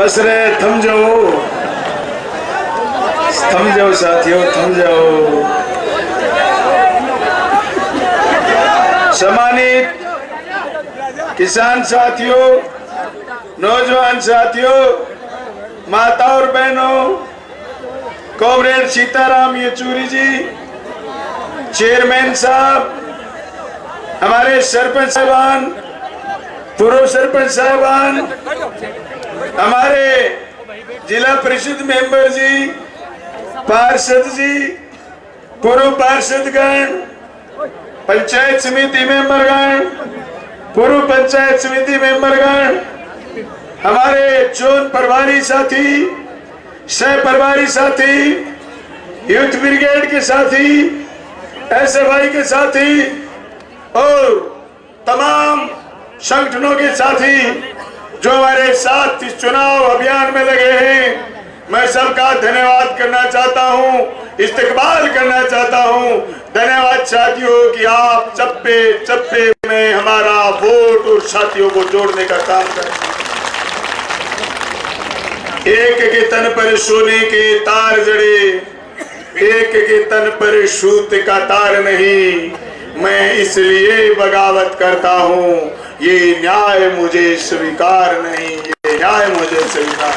बस रे, थम जाओ साथियों, थम जाओ। सम्मानित किसान साथियों, नौजवान साथियों, माता और बहनों, कॉमरेड सीताराम येचूरी जी, चेयरमैन साहब, हमारे सरपंच साहबान, पूर्व सरपंच साहबान, हमारे जिला परिषद मेंबर जी, पार्षद जी, पूर्व पार्षदगण, पंचायत समिति मेंबरगण, पूर्व पंचायत समिति मेंबरगण, हमारे जोन प्रभारी साथी, सह प्रभारी साथी, यूथ ब्रिगेड के साथी, SFI के साथी और तमाम संगठनों के साथी जो हमारे साथ इस चुनाव अभियान में लगे हैं, मैं सबका धन्यवाद करना चाहता हूं, इस्तकबाल करना चाहता हूं। धन्यवाद साथियों कि आप चप्पे चप्पे में हमारा वोट और साथियों को जोड़ने का काम करें। एक के तन पर सोने के तार जड़े, एक के तन पर सूत का तार नहीं, मैं इसलिए बगावत करता हूं, ये न्याय मुझे स्वीकार नहीं, ये न्याय मुझे स्वीकार।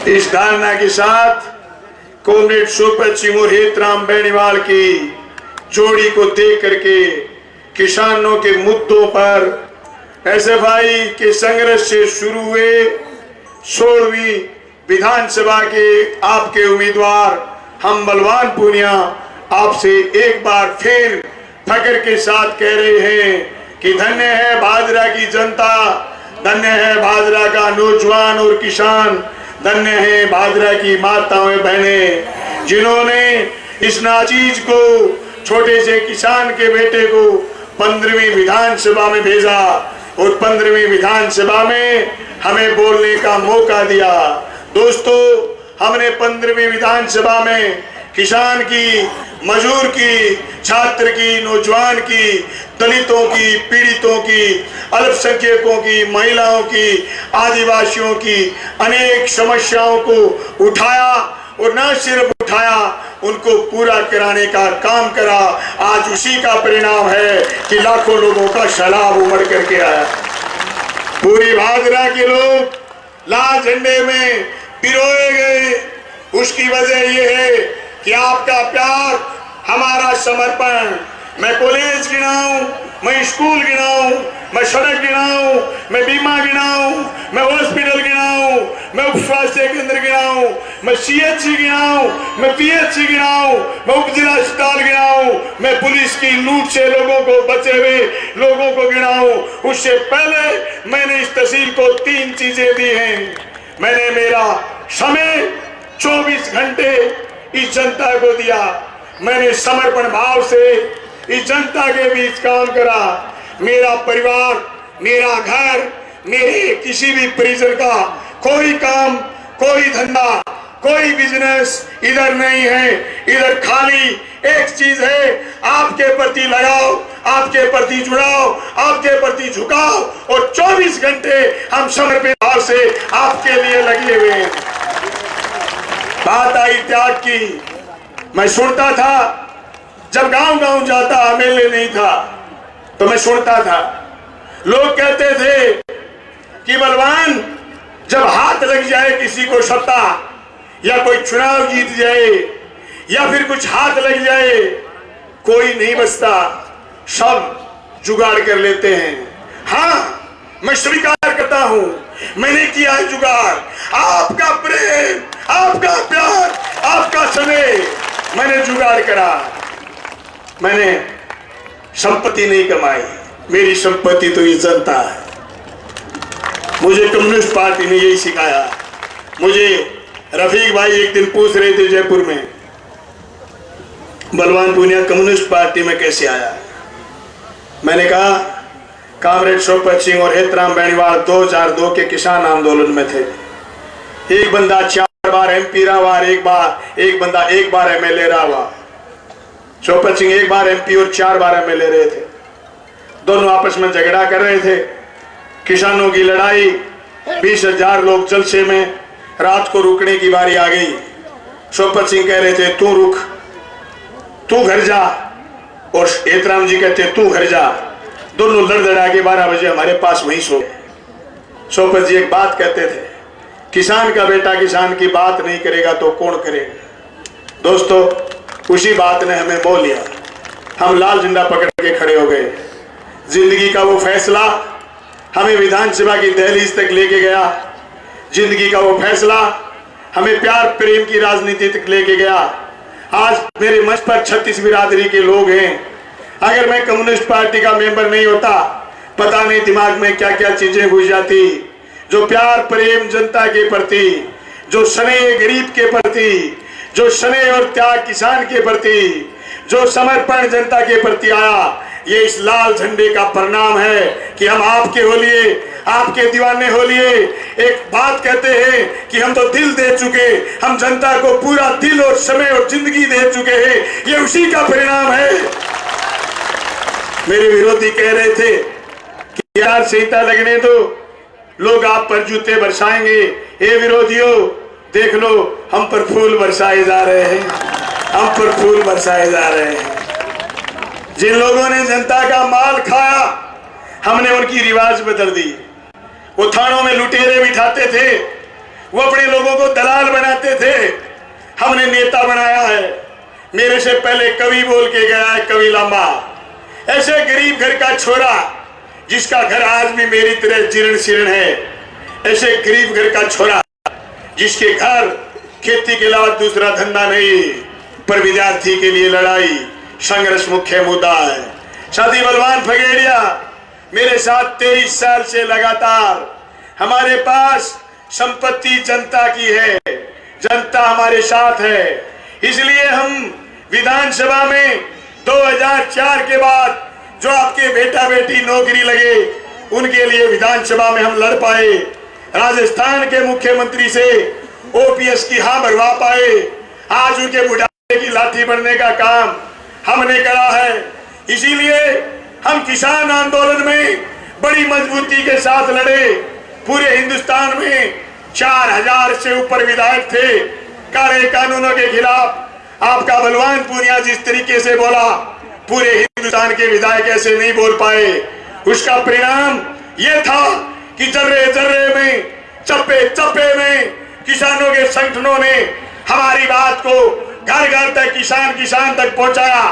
इस धारणा के साथ कॉमरेड सोपत सिंह और हेतराम बेनीवाल की जोड़ी को देख करके किसानों के मुद्दों पर SFI के संघर्ष से शुरू हुए 16वीं विधानसभा के आपके उम्मीदवार हम बलवान पूनिया आपसे एक बार फिर फख्र के साथ कह रहे हैं कि धन्य है भादरा की जनता, धन्य है भादरा का नौजवान और किसान, धन्य है भादरा की माताएं बहनें जिन्होंने इस नाचीज को, छोटे से किसान के बेटे को 15वीं विधानसभा में भेजा और 15वीं विधानसभा में हमें बोलने का मौका दिया। दोस्तों, हमने 15वीं विधानसभा में किसान की, मजदूर की, छात्र की, नौजवान की, दलितों की, पीड़ितों की, अल्पसंख्यकों की, महिलाओं की, आदिवासियों की अनेक समस्याओं को उठाया और न सिर्फ उठाया, उनको पूरा कराने का काम करा। आज उसी का परिणाम है कि लाखों लोगों का सैलाब उमड़ करके आया। पूरी भादरा के लोग लाल झंडे में पिरोए गए। उसकी वजह यह है कि आपका प्यार, हमारा समर्पण। मैं कॉलेज गिनाऊं, मैं स्कूल गिनाऊं, मैं सड़क गिनाऊं, मैं बीमा गिनाऊं, मैं हॉस्पिटल गिनाऊं, मैं उप स्वास्थ्य केंद्र गिनाऊं, मैं CHC गिनाऊं, मैं PHC गिनाऊं, मैं उप जिला अस्पताल गिनाऊं, मैं पुलिस की लूट से लोगों को, बचे हुए लोगों को गिनाऊं। उससे पहले मैंने इस तहसील को 3 चीजें दी हैं। मैंने मेरा समय 24 घंटे इस जनता को दिया। मैंने समर्पण भाव से इस जनता के बीच काम करा। मेरा परिवार, मेरा घर, मेरे किसी भी परिजन का कोई काम, कोई धंधा, कोई बिजनेस इधर नहीं है। इधर खाली एक चीज है, आपके प्रति लगाव, आपके प्रति जुड़ाव, आपके प्रति झुकाव, और 24 घंटे हम समर्पित भाव से आपके लिए लगे हुए हैं। बात आई त्याग की। मैं सुनता था, जब गांव गांव जाता, मेले नहीं था तो मैं सुनता था, लोग कहते थे कि बलवान, जब हाथ लग जाए किसी को सत्ता, या कोई चुनाव जीत जाए, या फिर कुछ हाथ लग जाए, कोई नहीं बचता, सब जुगाड़ कर लेते हैं। हाँ, मैं स्वीकार करता हूं, मैंने किया है जुगाड़। आपका प्रेम, आपका प्यार, आपका समय मैंने जुगाड़ करा। मैंने संपत्ति नहीं कमाई, मेरी संपत्ति तो ये जनता है। मुझे कम्युनिस्ट पार्टी ने यही सिखाया। मुझे रफीक भाई एक दिन पूछ रहे थे जयपुर में, बलवान पूनिया कम्युनिस्ट पार्टी में कैसे आया। मैंने कहा, कॉमरेड सोपत सिंह और हेतराम बेनीवाल 2002 के किसान आंदोलन में थे। एक बंदा 4 बार MP रहा हुआ, एक बंदा 1 बार MLA रहा हुआ। सोपत सिंह 1 बार MP और 4 बार MLA रहे थे। दोनों आपस में झगड़ा कर रहे थे। किसानों की लड़ाई 20,000 लोग जलसे में, रात को रुकने की बारी आ गई। सोपत सिंह कह रहे थे तू रुक, तू घर जा, और एतराम जी कहते तू घर जा। दोनों लड़ लड़ा के 12 बजे हमारे पास वहीं सो गए। सोपत जी एक बात कहते थे, किसान का बेटा किसान की बात नहीं करेगा तो कौन करेगा। दोस्तों, उसी बात ने हमें मोह लिया। हम लाल झंडा पकड़ के खड़े हो गए। जिंदगी का वो फैसला हमें विधानसभा की दहलीज तक लेके गया। जिंदगी का वो फैसला हमें प्यार प्रेम की राजनीति तक लेके गया। आज मेरे मंच पर 36 बिरादरी के लोग हैं। अगर मैं कम्युनिस्ट पार्टी का मेंबर नहीं होता, पता नहीं दिमाग में क्या क्या चीजें घुस जाती। जो प्यार प्रेम जनता के प्रति, जो स्नेह गरीब के प्रति, जो स्नेह और त्याग किसान के प्रति, जो समर्पण जनता के प्रति आया, ये इस लाल झंडे का परिणाम है कि हम आपके हो लिए, आपके दीवाने हो लिए। एक बात कहते हैं कि हम तो दिल दे चुके, हम जनता को पूरा दिल और समय और जिंदगी दे चुके हैं। ये उसी का परिणाम है। मेरे विरोधी कह रहे थे कि यार संहिता लगने दो, लोग आप पर जूते बरसाएंगे। हे विरोधियों, देख लो, हम पर फूल बरसाए जा रहे हैं, हम पर फूल बरसाए जा रहे हैं। जिन लोगों ने जनता का माल खाया, हमने उनकी रिवाज बदल दी। वो थानों में लुटेरे बिठाते थे, वो अपने लोगों को दलाल बनाते थे, हमने नेता बनाया है। मेरे से पहले कवि बोल के गया है, कवि लांबा, ऐसे गरीब घर का छोरा जिसका घर आज भी मेरी तरह जीर्ण शीर्ण है, ऐसे गरीब घर का छोरा जिसके घर खेती के अलावा दूसरा धंधा नहीं, पर विद्यार्थी के लिए लड़ाई संघर्ष मुख्य मुद्दा है। साथी बलवान फगेड़िया मेरे साथ 23 साल से लगातार, हमारे पास संपत्ति जनता की है, जनता हमारे साथ है। इसलिए हम विधानसभा में 2004 के बाद जो आपके बेटा बेटी नौकरी लगे, उनके लिए विधानसभा में हम लड़ पाए। राजस्थान के मुख्यमंत्री से ओपीएस की हाँ भरवा पाए। आज उनके बुढ़ापे की लाठी बनने का काम हमने करा है। इसीलिए हम किसान आंदोलन में बड़ी मजबूती के साथ लड़े। पूरे हिंदुस्तान में 4000 से ऊपर विधायक थे काले कानूनों के खिलाफ। आपका बलवान पूनिया जिस तरीके से बोला, पूरे हिंदुस्तान के विधायक ऐसे नहीं बोल पाए। उसका परिणाम यह था कि जर्रे जर्रे में, चप्पे चप्पे में किसानों के संगठनों ने हमारी बात को घर घर तक, किसान किसान तक पहुंचाया।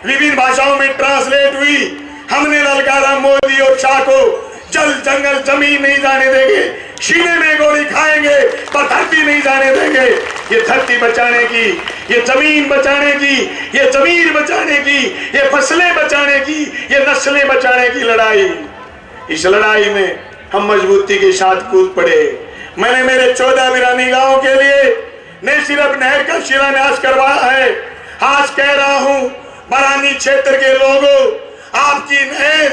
विभिन्न भाषाओं में ट्रांसलेट हुई। हमने ललकारा मोदी और शाह को, जल जंगल जमीन नहीं जाने देंगे, सीने में गोली खाएंगे पर धरती नहीं जाने देंगे। ये धरती बचाने की, ये जमीन बचाने की, ये जमीन बचाने की, ये फसलें बचाने की, ये नस्लें बचाने की लड़ाई। इस लड़ाई में हम मजबूती के साथ कूद पड़े। मैंने मेरे 14 वीरानी गांव के लिए न सिर्फ नहर का शिलान्यास करवाया है, आज कह रहा हूं बरानी क्षेत्र के लोगों, आपकी नहर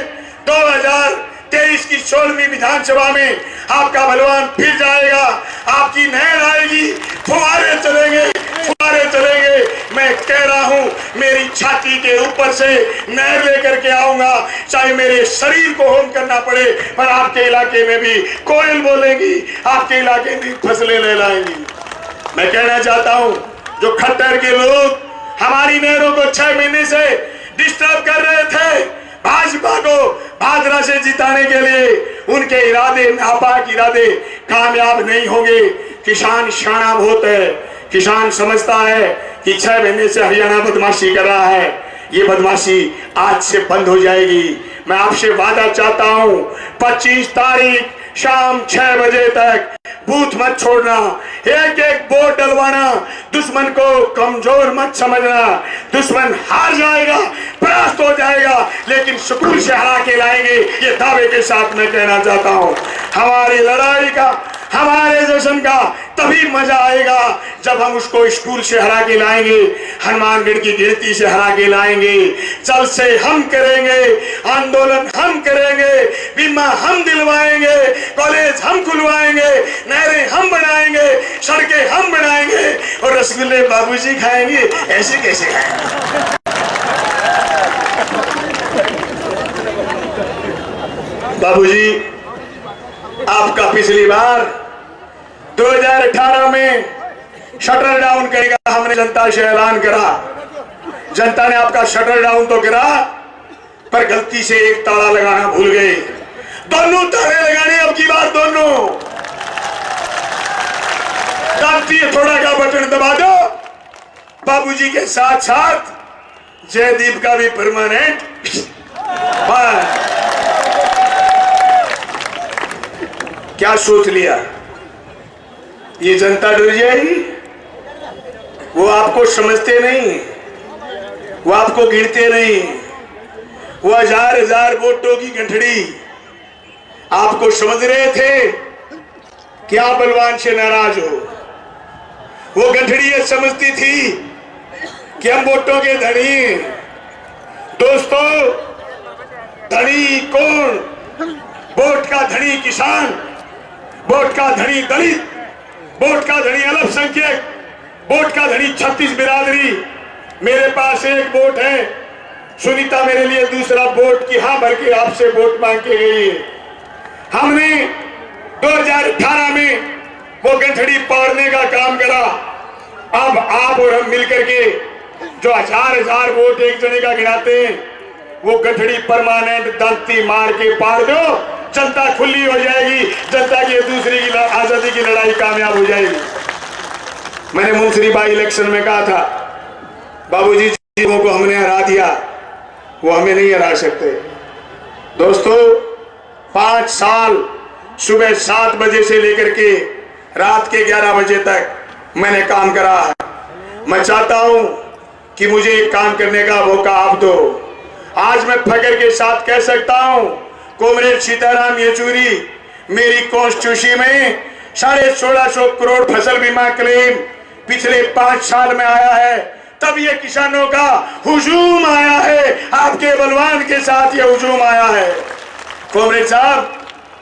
2023 की 16वीं विधानसभा में आपका बलवान फिर जाएगा। आपकी नहर आएगी, फुहारे चलेंगे, फुहारे चलेंगे। मैं कह रहा हूं, मेरी छाती के ऊपर से नहर लेकर के आऊंगा, चाहे मेरे शरीर को होम करना पड़े, पर आपके इलाके में भी कोयल बोलेगी, आपके इलाके में फसलें लहलाएंगी। मैं कहना चाहता हूं, जो खट्टर के लोग हमारी नहरों को 6 महीने से डिस्टर्ब कर रहे थे, भाजपा को भादरा से जिताने के लिए, उनके इरादे नापाक इरादे कामयाब नहीं होंगे। किसान शाना बहुत है, किसान समझता है कि 6 महीने से हरियाणा बदमाशी कर रहा है, ये बदमाशी आज से बंद हो जाएगी। मैं आपसे वादा चाहता हूं, 25 तारीख शाम 6 बजे तक बूथ मत छोड़ना, एक एक वोट डलवाना। दुश्मन को कमजोर मत समझना, दुश्मन हार जाएगा, परास्त हो जाएगा, लेकिन सुकून से हरा के लाएंगे, ये दावे के साथ मैं कहना चाहता हूं। हमारी लड़ाई का, हमारे जश्न का तभी मजा आएगा जब हम उसको स्कूल से हरा के लाएंगे, हनुमानगढ़ की गिनती से हरा के लाएंगे। जल से हम करेंगे, आंदोलन हम करेंगे, बीमा हम दिलवाएंगे, कॉलेज हम खुलवाएंगे, नहरें हम बनाएंगे, सड़कें हम बनाएंगे, और रसगुल्ले बाबूजी खाएंगे। ऐसे कैसे खाएंगे? बाबूजी आपका पिछली बार 2018 में शटर डाउन करेगा, हमने जनता से ऐलान करा। जनता ने आपका शटर डाउन तो करा, पर गलती से एक ताला लगाना भूल गए। दोनों ताले लगाने अब की बार, दोनों दांती थोड़ा का बटन दबा दो। बाबूजी के साथ साथ जयदीप का भी परमानेंट। क्या सोच लिया? ये जनता डर जाएगी? वो आपको समझते नहीं, वो आपको गिनते नहीं। वो हजार हजार वोटों की गंठड़ी आपको समझ रहे थे कि आप बलवान से नाराज हो। वो गंठड़ी ये समझती थी कि हम वोटों के धनी। दोस्तों, धनी कौन? वोट का धनी किसान, वोट का धनी दलित, वोट का धनी अल्पसंख्यक, वोट का धनी 36 बिरादरी। मेरे पास एक वोट है, सुनीता मेरे लिए दूसरा वोट की हाँ भर के आपसे वोट मांग के गई है। हमने 2018 में वो गंठड़ी पाड़ने का काम करा। अब आप और हम मिलकर के जो हजार हजार वोट एक जने का गिनाते हैं, वो गंठड़ी परमानेंट दांती मार के पाड़ दो, जनता खुली हो जाएगी। जनता की दूसरी की आजादी की लड़ाई कामयाब हो जाएगी। मैंने मुंसरी बाई इलेक्शन में कहा था, बाबूजी जिन को हमने हरा दिया, वो हमें नहीं हरा सकते। दोस्तों, 5 साल सुबह 7 बजे से लेकर के रात के 11 बजे तक मैंने काम करा है। मैं चाहता हूं कि मुझे एक काम करने का मौका आप दो। आज मैं फख्र के साथ कह सकता हूं, कॉमरेड सीताराम येचुरी मेरी कॉन्स्टिट्यूंसी में 1650 करोड़ फसल बीमा क्लेम पिछले 5 साल में आया है। तब ये किसानों का हुजूम आया है, आपके बलवान के साथ ये हुजूम आया है। कॉमरेड साहब,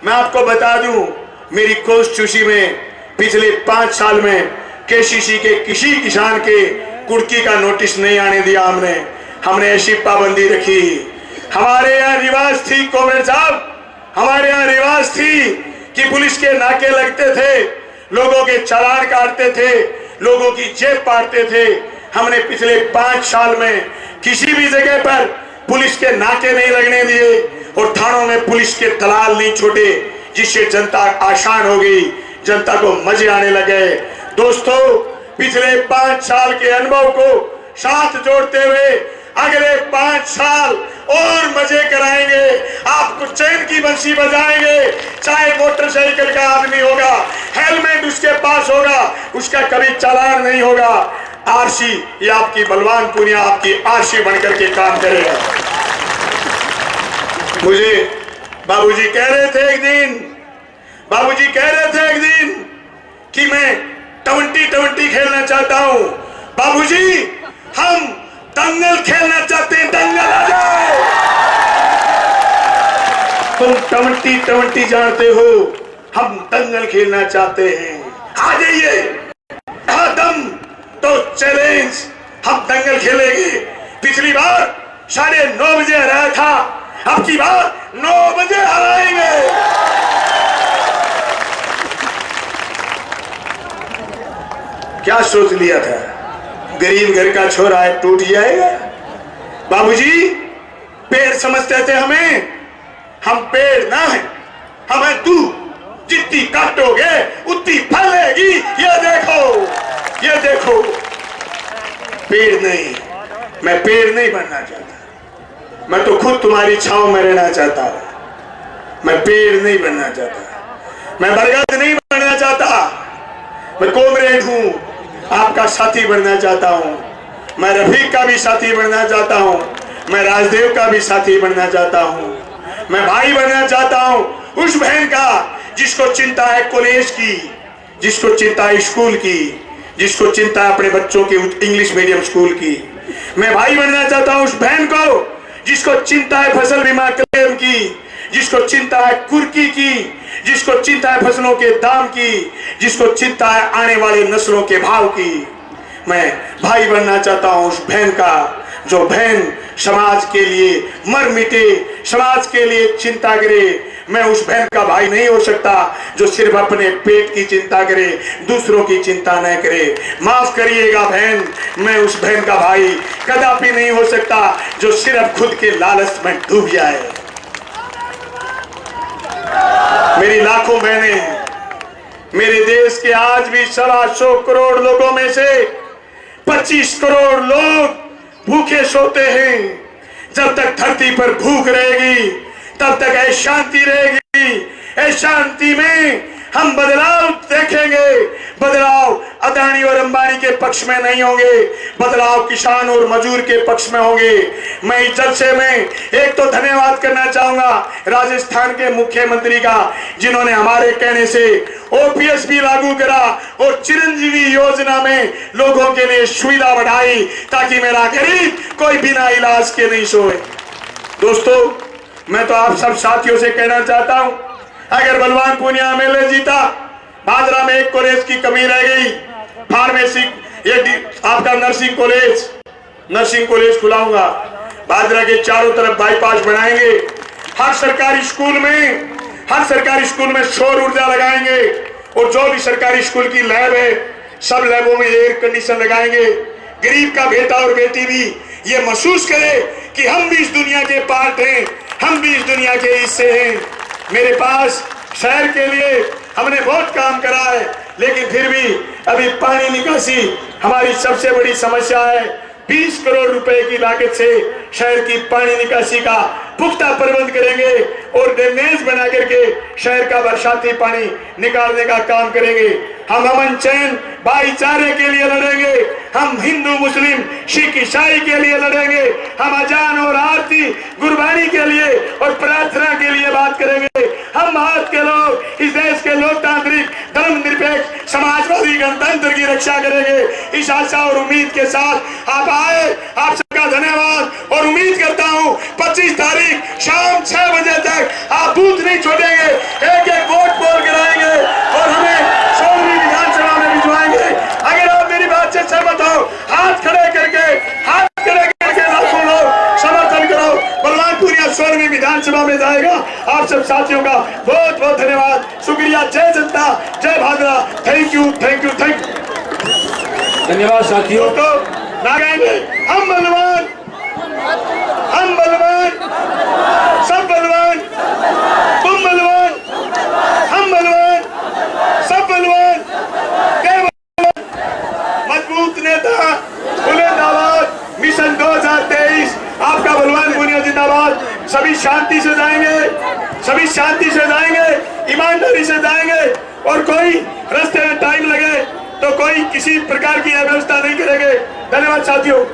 मैं आपको बता दूं, मेरी कॉन्स्टिट्यूंसी में पिछले 5 साल में केसीसी के किसी किसान के कुर्की का नोटिस नहीं आने दिया। हमने ऐसी पाबंदी रखी। हमारे यहाँ रिवाज थी कॉमरेड साहब, हमारे यहाँ रिवाज थी कि पुलिस के नाके लगते थे, लोगों के चालान काटते थे, लोगों की जेब पाड़ते थे। हमने पिछले 5 साल में किसी भी जगह पर पुलिस के नाके नहीं लगने दिए और थानों में पुलिस के दलाल नहीं छोड़े, जिससे जनता आसान हो गई, जनता को मजे आने लगे। दोस्तों, पिछले 5 साल के अनुभव को साथ जोड़ते हुए अगले 5 साल और मजे कराएंगे। आपको चैन की बंसी बजाएंगे। चाहे मोटरसाइकिल का आदमी होगा, हेलमेट उसके पास होगा, उसका कभी चालान नहीं होगा। आरसी, ये आपकी बलवान पुनिया आपकी आरसी बनकर के काम करेगा। मुझे बाबूजी कह रहे थे एक दिन कि मैं 20-20 खेलना चाहता हूं। बाबूजी, हम दंगल खेलना चाहते हैं, दंगल आ जाओ। तुम 20-20 जानते हो, हम दंगल खेलना चाहते हैं, आ जाइए। दम तो चैलेंज, हम दंगल खेलेंगे। पिछली बार 9:30 बजे हराया था, अब की बार 9 बजे हराएंगे। क्या सोच लिया था? गरीब घर का छोरा है, टूट जाएगा। बाबूजी, पेड़ समझते थे हमें, हम पेड़ ना है, हम है तू। जितनी काटोगे उतनी फलेगी। ये देखो, पेड़ नहीं, मैं पेड़ नहीं बनना चाहता। मैं तो खुद तुम्हारी छांव में रहना चाहता हूं। मैं पेड़ नहीं बनना चाहता, मैं बरगद नहीं बनना चाहता। मैं कॉमरेड हूं, आपका साथी बनना चाहता हूं। मैं रफीक का भी साथी बनना चाहता हूं, मैं राजदेव का भी साथी बनना चाहता हूं। मैं भाई बनना चाहता हूं उस बहन का जिसको चिंता है कॉलेज की, जिसको चिंता है स्कूल की, जिसको चिंता है अपने बच्चों की इंग्लिश मीडियम स्कूल की। मैं भाई बनना चाहता हूं उस बहन को जिसको चिंता है फसल बीमा क्लेम की, जिसको चिंता है कुर्की की, जिसको चिंता है फसलों के दाम की, जिसको चिंता है आने वाले नस्लों के भाव की। मैं भाई बनना चाहता हूं उस बहन का जो बहन समाज के लिए मर मिटे, समाज के लिए चिंता करे। मैं उस बहन का भाई नहीं हो सकता जो सिर्फ अपने पेट की चिंता करे, दूसरों की चिंता न करे। माफ करिएगा बहन, मैं उस बहन का भाई कदापि नहीं हो सकता जो सिर्फ खुद के लालच में डूब जाए। मेरी लाखों बहनें, मेरे देश के आज भी 125 करोड़ लोगों में से 25 करोड़ लोग भूखे सोते हैं। जब तक धरती पर भूख रहेगी तब तक अशांति रहेगी। अशांति में हम बदलाव देखेंगे। बदलाव अदानी और अंबानी के पक्ष में नहीं होंगे, बदलाव किसान और मजदूर के पक्ष में होंगे। मैं इस जलसे में एक तो धन्यवाद करना चाहूंगा राजस्थान के मुख्यमंत्री का, जिन्होंने हमारे कहने से ओपीएस भी लागू करा और चिरंजीवी योजना में लोगों के लिए सुविधा बढ़ाई ताकि मेरा गरीब कोई बिना इलाज के नहीं सोए। दोस्तों, मैं तो आप सब साथियों से कहना चाहता हूं, अगर बलवान पूनिया एमएलए जीता, भादरा में एक कॉलेज की कमी रह गई, फार्मेसी, एक आपका नर्सिंग कॉलेज खुलाऊंगा। भादरा के चारों तरफ बाईपास बनाएंगे। हर सरकारी स्कूल में सौर ऊर्जा लगाएंगे और जो भी सरकारी स्कूल की लैब है सब लैबों में एयर कंडीशन लगाएंगे। गरीब का बेटा और बेटी भी ये महसूस करे कि हम भी इस दुनिया के पार्ट हैं, हम भी इस दुनिया के हिस्से हैं। मेरे पास शहर के लिए हमने बहुत काम करा है, लेकिन फिर भी अभी पानी निकासी हमारी सबसे बड़ी समस्या है। 20 करोड़ रुपए की लागत से शहर की पानी निकासी का पुख्ता प्रबंध करेंगे और ड्रेनेज बना करके शहर का बरसाती पानी निकालने का काम करेंगे। हम अमन चैन भाईचारे के लिए लड़ेंगे। हम हिंदू मुस्लिम सिख ईसाई के लिए लड़ेंगे। हम अजान और आरती गुरबानी के लिए और प्रार्थना के लिए बात करेंगे। हम भारत के लोग इस देश के लोकतांत्रिक धर्मनिरपेक्ष समाजवादी गणतंत्र की रक्षा करेंगे। इस आशा और उम्मीद के साथ आप आए, आप सबका धन्यवाद और उम्मीद करता हूं 25 तारीख शाम 6 बजे तक आप बूथ नहीं छोड़ेंगे, एक एक वोट पोल कराएंगे और हमें सोलहवीं विधानसभा में भिजवाएंगे। अगर आप मेरी बात से सहमत हो, हाथ खड़े करके लाखों लोग समर्थन करो। बलवान पूनिया 16वीं विधानसभा में जाएगा। आप सब साथियों का बहुत बहुत धन्यवाद, शुक्रिया। जय जनता, जय भादरा। Thank you. धन्यवाद साथियों। तो ना गाएंगे हम बलवान, सब बलवान, तुम बलवान, हम बलवान, सब बलवान, मजबूत नेता, खुले दावत, मिशन 2023, आपका बलवान पूनिया जिंदाबाद। सभी शांति से जाएंगे, ईमानदारी से जाएंगे और कोई रास्ते में टाइम लगे तो कोई किसी प्रकार की अव्यवस्था नहीं करेंगे। धन्यवाद साथियों।